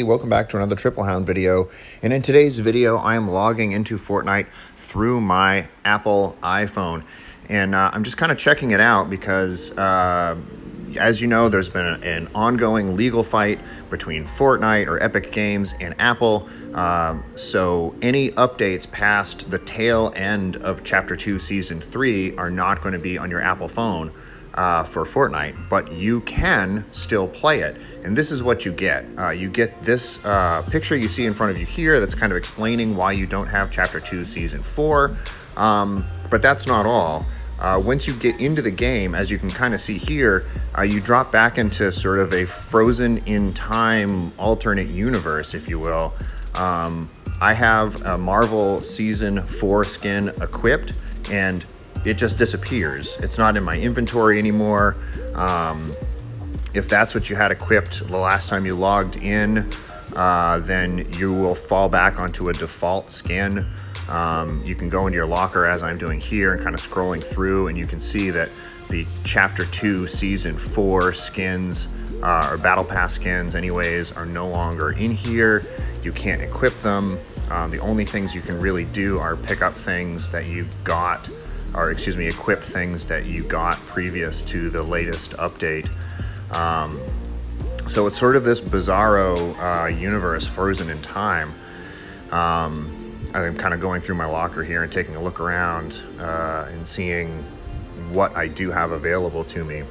Welcome back to another Triple Hound video, and in today's video I am logging into Fortnite through my Apple iPhone, and I'm just kind of checking it out because as you know, there's been an ongoing legal fight between Fortnite or Epic Games and Apple, so any updates past the tail end of Chapter 2 Season 3 are not going to be on your Apple phone for Fortnite, but you can still play it. And this is what you get. You get this picture you see in front of you here that's kind of explaining why you don't have Chapter 2 Season 4. But that's not all. Once you get into the game, as you can kind of see here, you drop back into sort of a frozen in time alternate universe, if you will. I have a Marvel Season 4 skin equipped, and it just disappears. It's not in my inventory anymore. If that's what you had equipped the last time you logged in, then you will fall back onto a default skin. You can go into your locker as I'm doing here and kind of scrolling through, and you can see that the Chapter 2 Season 4 skins, or Battle Pass skins anyways, are no longer in here. You can't equip them. The only things you can really do are pick up things that you got, or excuse me, equip things that you got previous to the latest update. So it's sort of this bizarro universe frozen in time. I'm kind of going through my locker here and taking a look around and seeing what I do have available to me.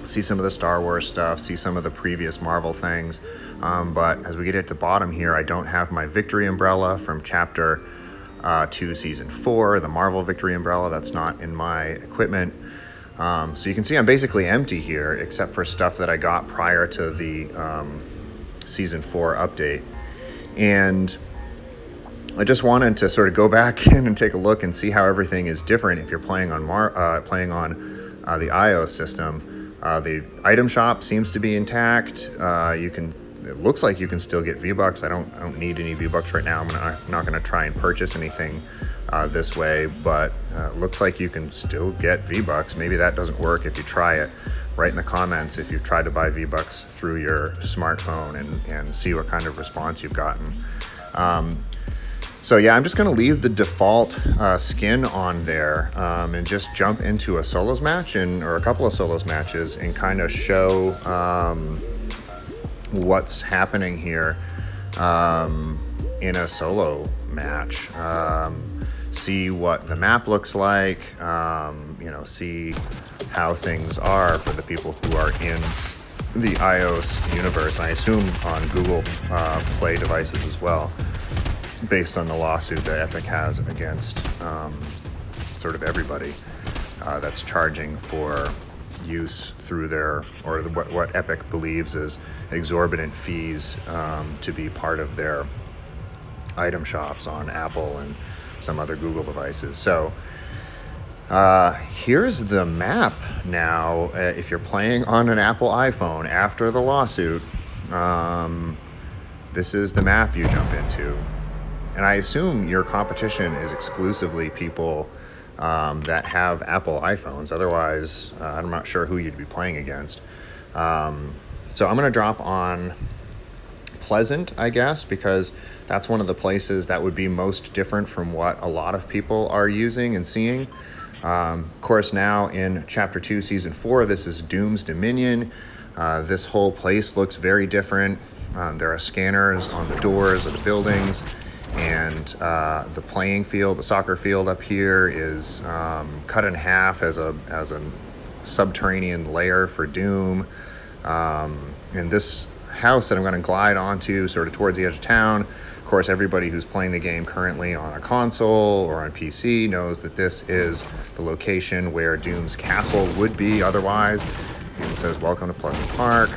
See some of the Star Wars stuff, see some of the previous Marvel things, but as we get at the bottom here, I don't have my Victory Umbrella from Chapter 2 Season 4, the Marvel Victory Umbrella. That's not in my equipment. So you can see I'm basically empty here, except for stuff that I got prior to the Season 4 update. And I just wanted to sort of go back in and take a look and see how everything is different if you're playing on the iOS system. The item shop seems to be intact. It looks like you can still get V-Bucks. I don't need any V-Bucks right now. I'm not going to try and purchase anything this way, but it looks like you can still get V-Bucks. Maybe that doesn't work if you try it. Write in the comments if you've tried to buy V-Bucks through your smartphone and see what kind of response you've gotten. So yeah, I'm just going to leave the default skin on there and just jump into a solos match or a couple of solos matches and kind of show what's happening here in a solo match. See what the map looks like, see how things are for the people who are in the iOS universe. I assume on Google Play devices as well, based on the lawsuit that Epic has against sort of everybody that's charging for use through their, or what Epic believes is exorbitant fees to be part of their item shops on Apple and some other Google devices. So here's the map now. If you're playing on an Apple iPhone after the lawsuit, this is the map you jump into. And I assume your competition is exclusively people that have Apple iPhones. Otherwise, I'm not sure who you'd be playing against. So I'm going to drop on Pleasant, I guess, because that's one of the places that would be most different from what a lot of people are using and seeing. Of course, now in Chapter 2, Season 4, this is Doom's Dominion. This whole place looks very different. There are scanners on the doors of the buildings. And the playing field, the soccer field up here, is cut in half as a subterranean lair for Doom. And this house that I'm going to glide onto sort of towards the edge of town, of course, everybody who's playing the game currently on a console or on PC knows that this is the location where Doom's castle would be otherwise. And it says, "Welcome to Pleasant Park."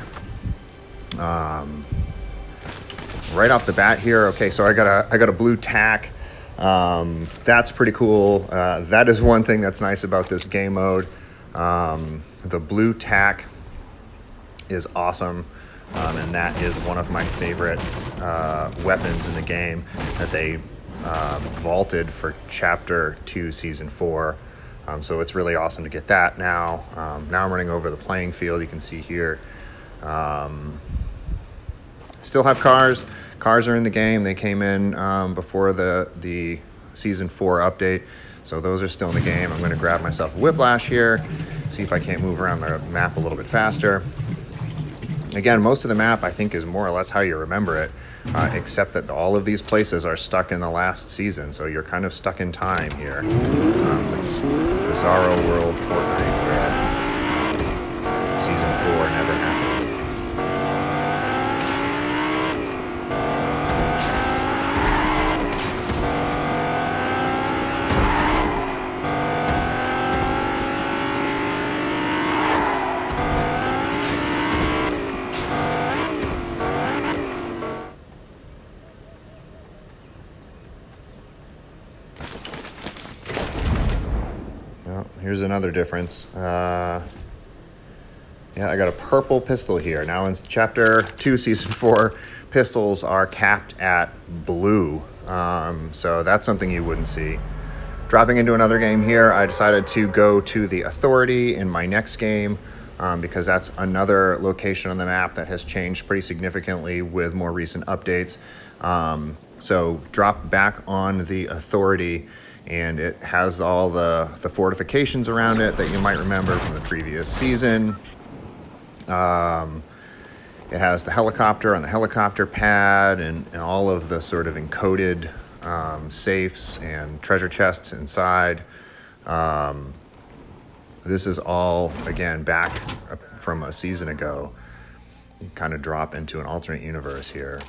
Right off the bat here, okay, so I got a blue tack. That's pretty cool. That is one thing that's nice about this game mode. The blue tack is awesome, and that is one of my favorite weapons in the game that they vaulted for Chapter 2 Season 4. So it's really awesome to get that now. Now I'm running over the playing field. You can see here Still have cars. Cars are in the game. They came in before the Season 4 update. So those are still in the game. I'm going to grab myself a whiplash here, see if I can't move around the map a little bit faster. Again, most of the map, I think, is more or less how you remember it, except that all of these places are stuck in the last season, so you're kind of stuck in time here. It's Bizarro World Fortnite, where Season 4 never happened. Here's another difference. Yeah, I got a purple pistol here. Now in Chapter 2, Season 4, pistols are capped at blue. So that's something you wouldn't see. Dropping into another game here, I decided to go to the Authority in my next game because that's another location on the map that has changed pretty significantly with more recent updates. So drop back on the Authority, and it has all the fortifications around it that you might remember from the previous season. It has the helicopter on the helicopter pad and all of the sort of encoded safes and treasure chests inside. This is all, again, back from a season ago. You kind of drop into an alternate universe here.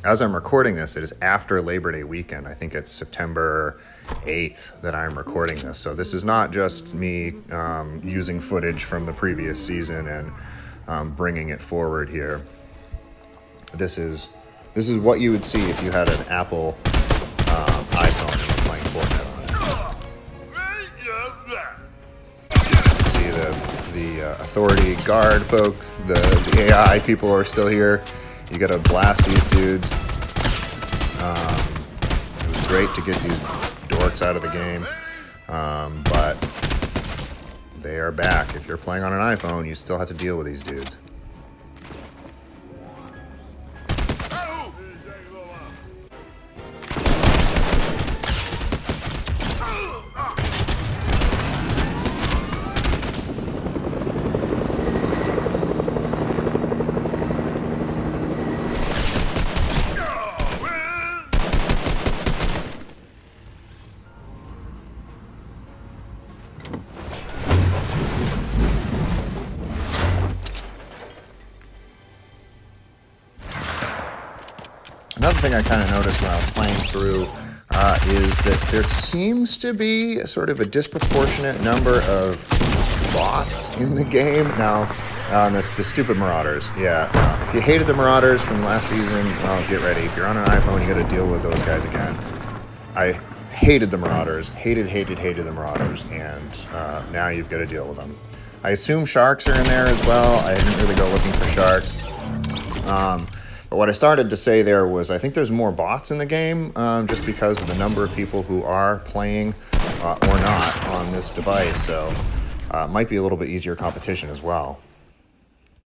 As I'm recording this, it is after Labor Day weekend. I think it's September 8th that I'm recording this. So this is not just me using footage from the previous season and bringing it forward here. This is what you would see if you had an Apple iPhone and were playing Fortnite on it. See the Authority guard folk, the AI people are still here. You gotta blast these dudes. It was great to get these dorks out of the game, but they are back. If you're playing on an iPhone, you still have to deal with these dudes. Another thing I kind of noticed when I was playing through is that there seems to be sort of a disproportionate number of bots in the game. Now, the stupid marauders. Yeah, if you hated the marauders from last season, well, get ready. If you're on an iPhone, you got to deal with those guys again. I hated the marauders. Hated the marauders. And now you've got to deal with them. I assume sharks are in there as well. I didn't really go looking for sharks. But what I started to say there was I think there's more bots in the game just because of the number of people who are playing or not on this device. So it might be a little bit easier competition as well.